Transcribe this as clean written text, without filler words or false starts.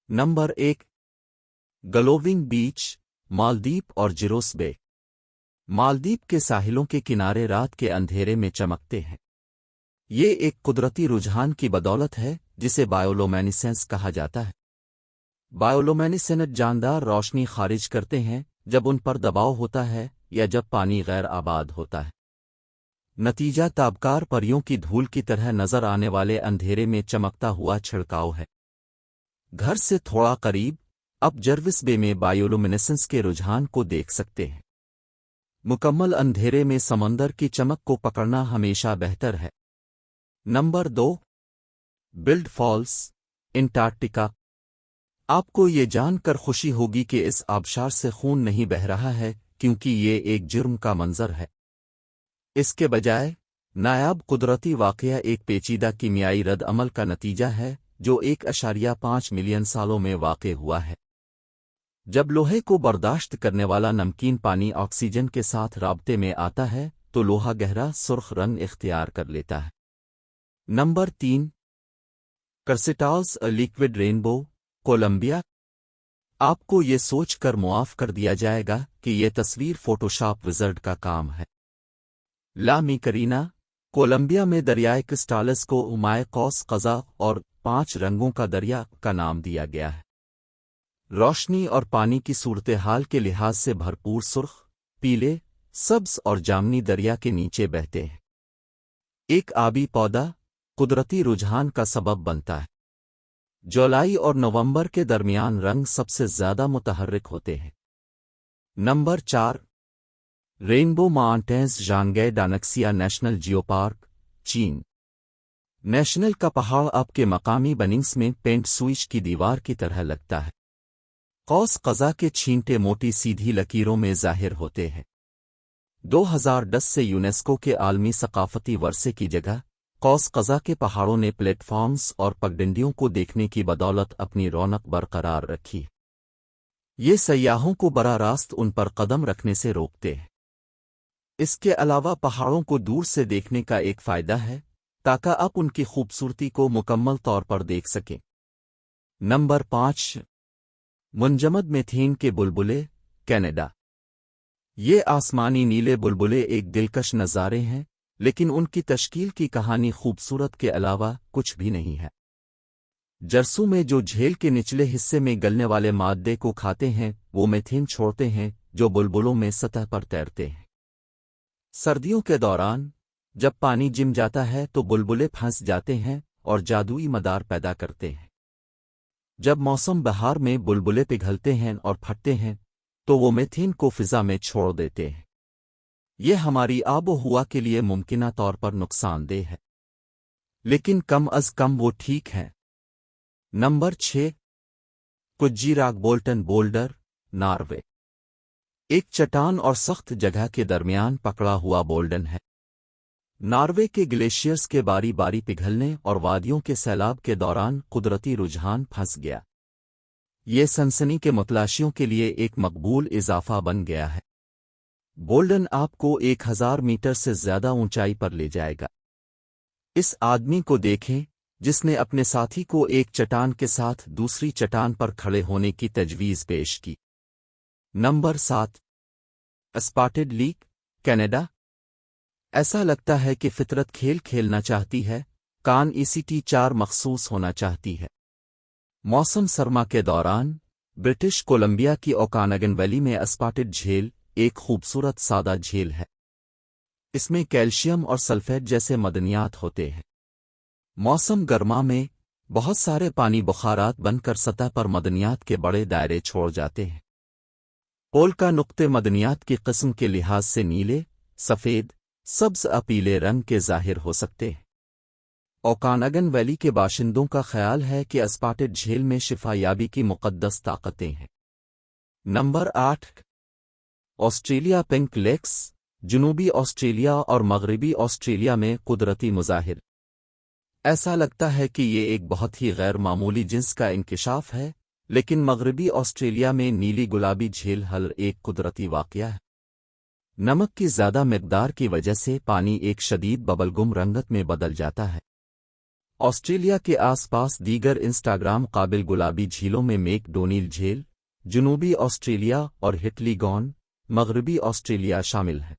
Number 1। Glowing बीच, मालदीव और zeros बे। मालदीव के साहिलों के किनारे रात के अंधेरे में चमकते हैं। ये एक कुदरती रुझान की बदौलत है जिसे बायोलोमिनेसेंस कहा जाता है। बायोलोमिनेसेंट जानदार रोशनी खारिज करते हैं जब उन पर दबाव होता है या जब पानी गैर आबाद होता है। नतीजा ताबकार परियों की धूल की तरह नजर आने वाले अंधेरे में चमकता हुआ छिड़काव है। घर से थोड़ा करीब आप जर्विस बे में बायोलुमिनेसेंस के रुझान को देख सकते हैं। मुकम्मल अंधेरे में समंदर की चमक को पकड़ना हमेशा बेहतर है। नंबर 2। Blood Falls, Antarctica. आपको ये जानकर खुशी होगी कि इस आबशार से खून नहीं बह रहा है क्योंकि ये एक जुर्म का मंजर है। इसके बजाय नायाब कुदरती वाकया एक पेचीदा कीमियाई रद्द अमल का नतीजा है जो 1.5 मिलियन सालों में वाक़ हुआ है। जब लोहे को बर्दाश्त करने वाला नमकीन पानी ऑक्सीजन के साथ राब्ते में आता है तो लोहा गहरा सुर्ख रंग इख्तियार कर लेता है। Number 3। Cristales a liquid rainbow, Colombia. आपको ये सोचकर मुआफ कर दिया जाएगा कि यह तस्वीर फोटोशॉप विज़र्ड का काम है। ला मीकरीना, कोलंबिया में दरियाए क्रिस्टालस को उमाए कौस कज़ा और 5 रंगों का दरिया का नाम दिया गया है। रोशनी और पानी की सूरत हाल के लिहाज से भरपूर सुर्ख, पीले, सब्ज और जामनी दरिया के नीचे बहते हैं। एक आबी पौधा कुदरती रुझान का सबब बनता है। जुलाई और नवंबर के दरमियान रंग सबसे ज्यादा मुतहर्रिक होते हैं। Number 4। Rainbow mountains, Zhangye Danxia National Geopark, चीन। नेशनल का पहाड़ आपके मकामी बनिंग्स में पेंट स्विच की दीवार की तरह लगता है। कौस कज़ा के छींटे मोटी सीधी लकीरों में जाहिर होते हैं। 2010 से यूनेस्को के आलमी सकाफती वर्से की जगह कौस कज़ा के पहाड़ों ने प्लेटफॉर्म्स और पगडंडियों को देखने की बदौलत अपनी रौनक बरकरार रखी। ये सयाहों को बराह रास्त उन पर कदम रखने से रोकते हैं। इसके अलावा पहाड़ों को दूर से देखने का एक फ़ायदा है ताकि आप उनकी खूबसूरती को मुकम्मल तौर पर देख सकें। नंबर 5। मुंजमद मीथेन के बुलबुले, कनाडा। ये आसमानी नीले बुलबुले एक दिलकश नज़ारे हैं लेकिन उनकी तश्कील की कहानी खूबसूरत के अलावा कुछ भी नहीं है। जरसों में जो झेल के निचले हिस्से में गलने वाले मादे को खाते हैं वो मीथेन छोड़ते हैं जो बुलबुलों में सतह पर तैरते हैं। सर्दियों के दौरान जब पानी जिम जाता है तो बुलबुले फंस जाते हैं और जादुई मदार पैदा करते हैं। जब मौसम बहार में बुलबुले पिघलते हैं और फटते हैं तो वो मीथेन को फिजा में छोड़ देते हैं। ये हमारी आबो हवा के लिए मुमकिना तौर पर नुकसानदेह है लेकिन कम अज कम वो ठीक है। Number 6। Kjeragbolten boulder, Norway. एक चट्टान और सख्त जगह के दरमियान पकड़ा हुआ बोल्डन है। नॉर्वे के ग्लेशियर्स के बारी बारी पिघलने और वादियों के सैलाब के दौरान कुदरती रुझान फंस गया। ये सनसनी के मुतलाशियों के लिए एक मकबूल इजाफा बन गया है। बोल्डन आपको 1000 मीटर से ज्यादा ऊंचाई पर ले जाएगा। इस आदमी को देखें जिसने अपने साथी को एक चट्टान के साथ दूसरी चट्टान पर खड़े होने की तजवीज़ पेश की। नंबर 7। Spotted leak, Canada. ऐसा लगता है कि फितरत खेल खेलना चाहती है, कान ECT 4 मखसूस होना चाहती है। मौसम सरमा के दौरान ब्रिटिश कोलंबिया की ओकानागन वैली में स्पॉटेड झील एक खूबसूरत सादा झील है। इसमें कैल्शियम और सल्फेट जैसे मदनियात होते हैं। मौसम गर्मा में बहुत सारे पानी बुखारात बनकर सतह पर मदनियात के बड़े दायरे छोड़ जाते हैं। पोल का नुक्ते मदनियात की किस्म के लिहाज से नीले, सफ़ेद, सब्ज पीले रंग के जाहिर हो सकते हैं। ओकानागन वैली के बाशिंदों का ख्याल है कि स्पॉटेड झील में शिफायाबी की मुक़द्दस ताकतें हैं। नंबर 8। ऑस्ट्रेलिया पिंक लेक्स, जनूबी ऑस्ट्रेलिया और मगरबी ऑस्ट्रेलिया में कुदरती मुज़ाहिर। ऐसा लगता है कि ये एक बहुत ही गैर मामूली जिन्स का इंकिशाफ है लेकिन मगरबी ऑस्ट्रेलिया में नीली गुलाबी झील हल एक कुदरती वाक़या है। नमक की ज़्यादा मिकदार की वजह से पानी एक शदीद बबलगुम रंगत में बदल जाता है। آسٹریلیا کے آس پاس دیگر انسٹاگرام قابل گلابی جھیلوں میں میک ڈونیل جھیل، جنوبی آسٹریلیا اور ہٹلی گون، مغربی آسٹریلیا شامل ہیں۔